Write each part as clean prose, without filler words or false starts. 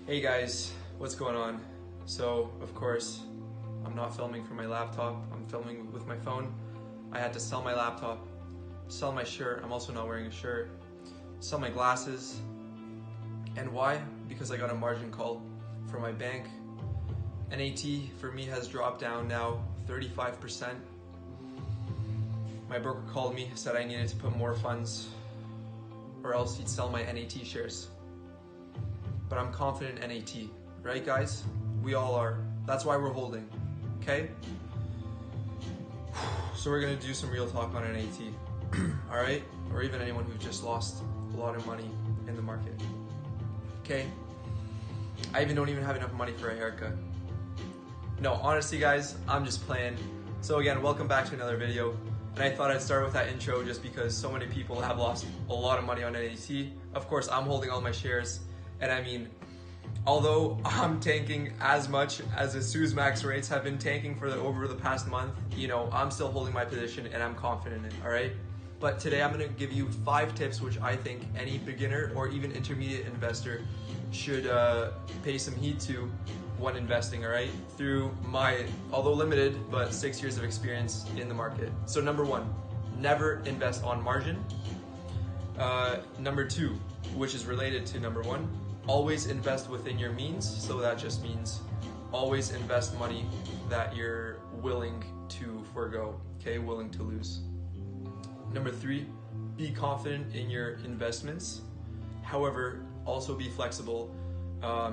Hey guys, what's going on? So, of course, I'm not filming from my laptop, I'm filming with my phone. I had to sell my laptop, sell my shirt, I'm also not wearing a shirt, sell my glasses. And why? Because I got a margin call from my bank. NAT for me has dropped down now 35%. My broker called me, said I needed to put more funds or else he'd sell my NAT shares. But I'm confident in NAT, right guys? We all are. That's why we're holding, okay? So we're gonna do some real talk on NAT, all right? Or even anyone who just lost a lot of money in the market, okay? I don't even have enough money for a haircut. No, honestly guys, I'm just playing. So again, welcome back to another video. And I thought I'd start with that intro just because so many people have lost a lot of money on NAT. Of course, I'm holding all my shares. And I mean, although I'm tanking as much as the Suezmax rates have been tanking for over the past month, I'm still holding my position and I'm confident in it, all right? But today I'm gonna give you 5 tips which I think any beginner or even intermediate investor should pay some heed to when investing, all right? Through my, although limited, but 6 years of experience in the market. So number 1, never invest on margin. Number 2, which is related to number 1, always invest within your means. So that just means always invest money that you're willing to forego, okay, willing to lose. Number 3, be confident in your investments. However, also be flexible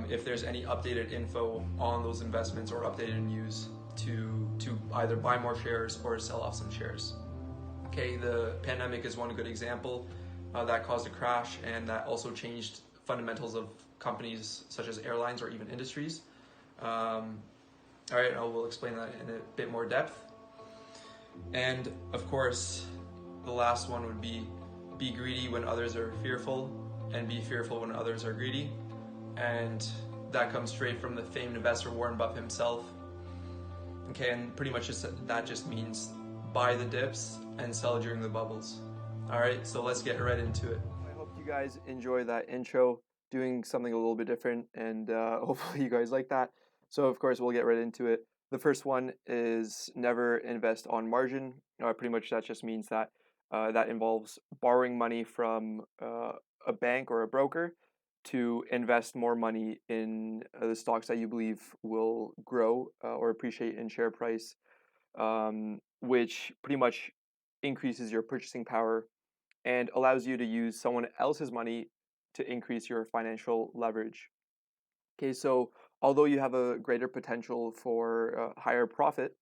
if there's any updated info on those investments or updated news to either buy more shares or sell off some shares. Okay, the pandemic is one good example that caused a crash and that also changed fundamentals of companies such as airlines or even industries. All right, I will explain that in a bit more depth. And of course, the last one would be greedy when others are fearful and be fearful when others are greedy. And that comes straight from the famed investor Warren Buffett himself. Okay, and pretty much that just means buy the dips and sell during the bubbles. All right, so let's get right into it. I hope you guys enjoy that intro, doing something a little bit different, and hopefully you guys like that. So of course we'll get right into it. The first one is never invest on margin. Pretty much that just means that that involves borrowing money from a bank or a broker to invest more money in the stocks that you believe will grow or appreciate in share price, which pretty much increases your purchasing power and allows you to use someone else's money to increase your financial leverage. Okay, so although you have a greater potential for higher profit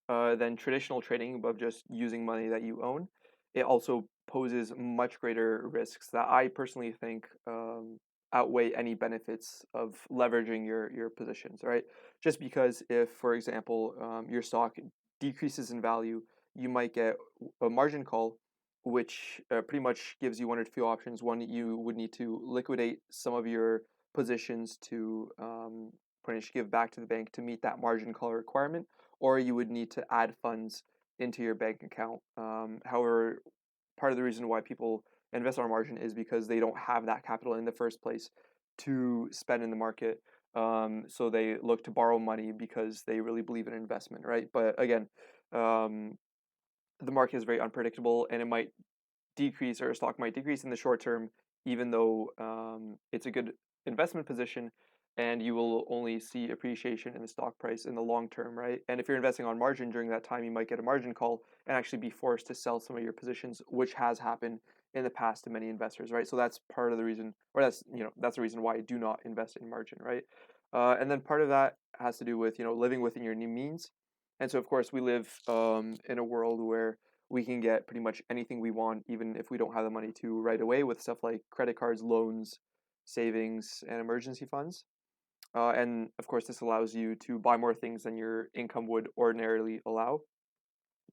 than traditional trading of just using money that you own, it also poses much greater risks that I personally think outweigh any benefits of leveraging your positions, right? Just because if, for example, your stock decreases in value, you might get a margin call, which pretty much gives you one or two options. One, you would need to liquidate some of your positions to pretty much give back to the bank to meet that margin call requirement, or you would need to add funds into your bank account. However, part of the reason why people invest on margin is because they don't have that capital in the first place to spend in the market. So they look to borrow money because they really believe in investment, right? But again, the market is very unpredictable and it might decrease, or a stock might decrease in the short term, even though it's a good investment position and you will only see appreciation in the stock price in the long term, right? And if you're investing on margin during that time, you might get a margin call and actually be forced to sell some of your positions, which has happened in the past to many investors, right? So that's part of the reason, or that's the reason why I do not invest in margin, right? And then part of that has to do with living within your new means. And so of course we live in a world where we can get pretty much anything we want, even if we don't have the money to right away, with stuff like credit cards, loans, savings, and emergency funds. And of course, this allows you to buy more things than your income would ordinarily allow.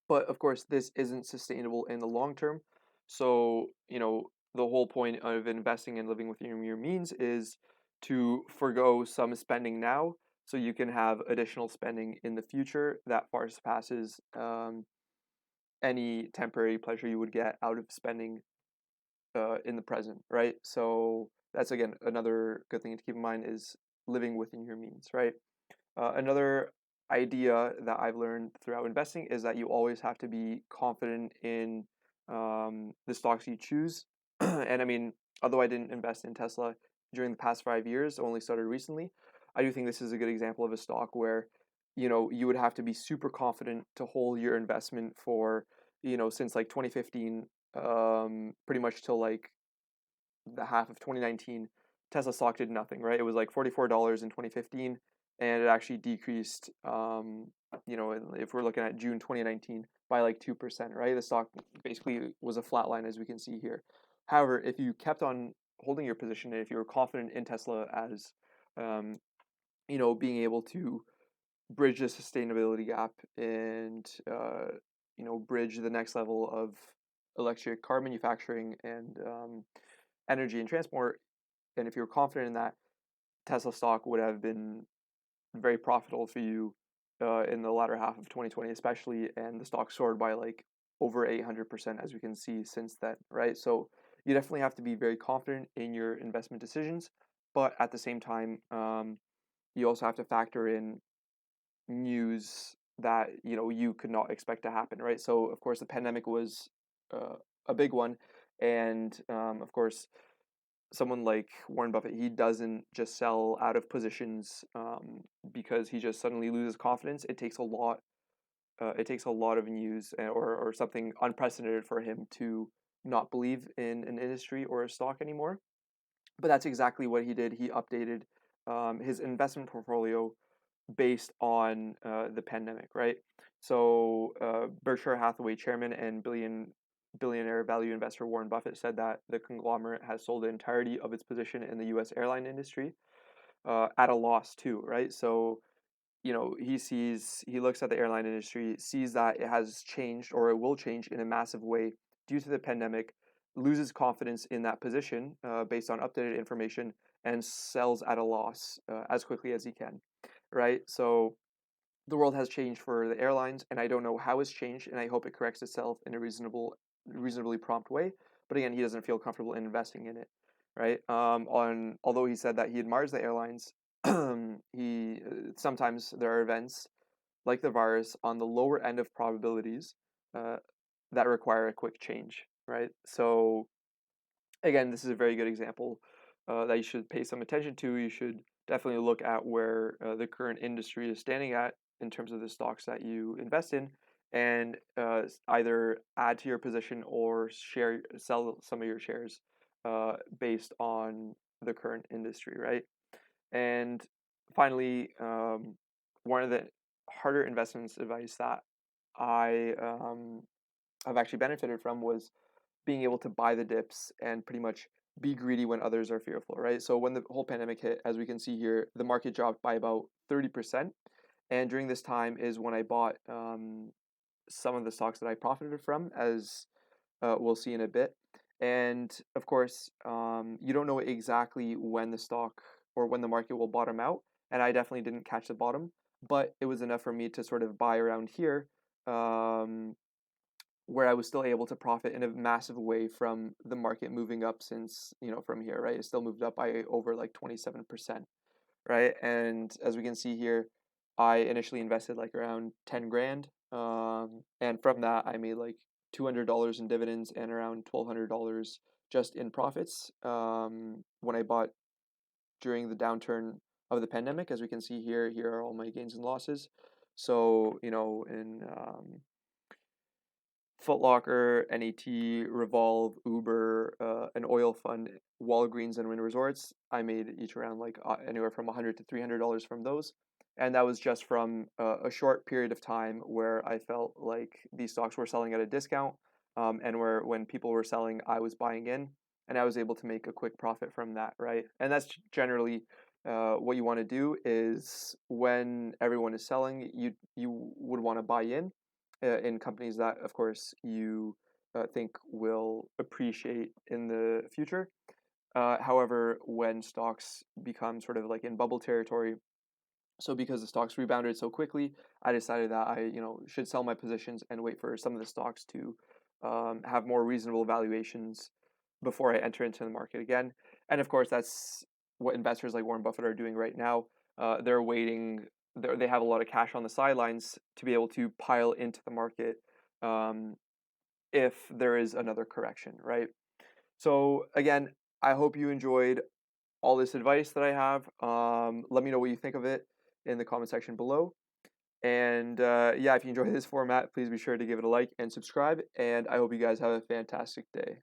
But of course, this isn't sustainable in the long term. So, the whole point of investing and living within your means is to forego some spending now so you can have additional spending in the future that far surpasses any temporary pleasure you would get out of spending in the present, right? So that's again another good thing to keep in mind is living within your means, right? Another idea that I've learned throughout investing is that you always have to be confident in the stocks you choose. And I mean, although I didn't invest in Tesla during the past 5 years, only started recently, I do think this is a good example of a stock where, you would have to be super confident to hold your investment for, since like 2015, pretty much till like the half of 2019, Tesla stock did nothing, right? It was like $44 in 2015, and it actually decreased, if we're looking at June 2019, by like 2%, right? The stock basically was a flat line, as we can see here. However, if you kept on holding your position, and if you were confident in Tesla as, um, being able to bridge the sustainability gap and, bridge the next level of electric car manufacturing and energy and transport, and if you're confident in that, Tesla stock would have been very profitable for you in the latter half of 2020, especially, and the stock soared by like over 800%, as we can see since then, right? So you definitely have to be very confident in your investment decisions, but at the same time, you also have to factor in news that you could not expect to happen, right? So of course the pandemic was uh, a big one, and of course someone like Warren Buffett, he doesn't just sell out of positions because he just suddenly loses confidence. It takes a lot. It takes a lot of news or something unprecedented for him to not believe in an industry or a stock anymore. But that's exactly what he did. He updated his investment portfolio based on the pandemic, right? So Berkshire Hathaway chairman and billionaire value investor Warren Buffett said that the conglomerate has sold the entirety of its position in the U.S. airline industry at a loss too, right? So he looks at the airline industry, sees that it has changed or it will change in a massive way due to the pandemic, loses confidence in that position based on updated information, and sells at a loss as quickly as he can, right? So the world has changed for the airlines, and I don't know how it's changed, and I hope it corrects itself in a reasonably prompt way. But again, he doesn't feel comfortable in investing in it, right? Although he said that he admires the airlines, he sometimes there are events like the virus on the lower end of probabilities uh, that require a quick change, right? So again, this is a very good example that you should pay some attention to. You should definitely look at where the current industry is standing at in terms of the stocks that you invest in, and either add to your position or sell some of your shares based on the current industry, right? And finally, one of the harder investments advice that I have actually benefited from was being able to buy the dips and pretty much be greedy when others are fearful, right? So when the whole pandemic hit, as we can see here, the market dropped by about 30%. And during this time is when I bought some of the stocks that I profited from, as we'll see in a bit. And of course, you don't know exactly when the stock or when the market will bottom out. And I definitely didn't catch the bottom, but it was enough for me to sort of buy around here. Um, where I was still able to profit in a massive way from the market moving up since, from here, right? It still moved up by over like 27%, right? And as we can see here, I initially invested like around 10 grand. And from that, I made like $200 in dividends and around $1,200 just in profits when I bought during the downturn of the pandemic. As we can see here, here are all my gains and losses. So, in Foot Locker, NAT, Revolve, Uber, an oil fund, Walgreens, and Wynn Resorts. I made each around like anywhere from $100 to $300 from those, and that was just from a short period of time where I felt like these stocks were selling at a discount, and where when people were selling, I was buying in, and I was able to make a quick profit from that, right? And that's generally what you want to do is when everyone is selling, you would want to buy in companies that, of course, you think will appreciate in the future. However, when stocks become sort of like in bubble territory, so because the stocks rebounded so quickly, I decided that I, should sell my positions and wait for some of the stocks to have more reasonable valuations before I enter into the market again. And of course, that's what investors like Warren Buffett are doing right now. They're waiting. They have a lot of cash on the sidelines to be able to pile into the market um, if there is another correction, right? So again, I hope you enjoyed all this advice that I have. Let me know what you think of it in the comment section below. And yeah, if you enjoy this format, please be sure to give it a like and subscribe. And I hope you guys have a fantastic day.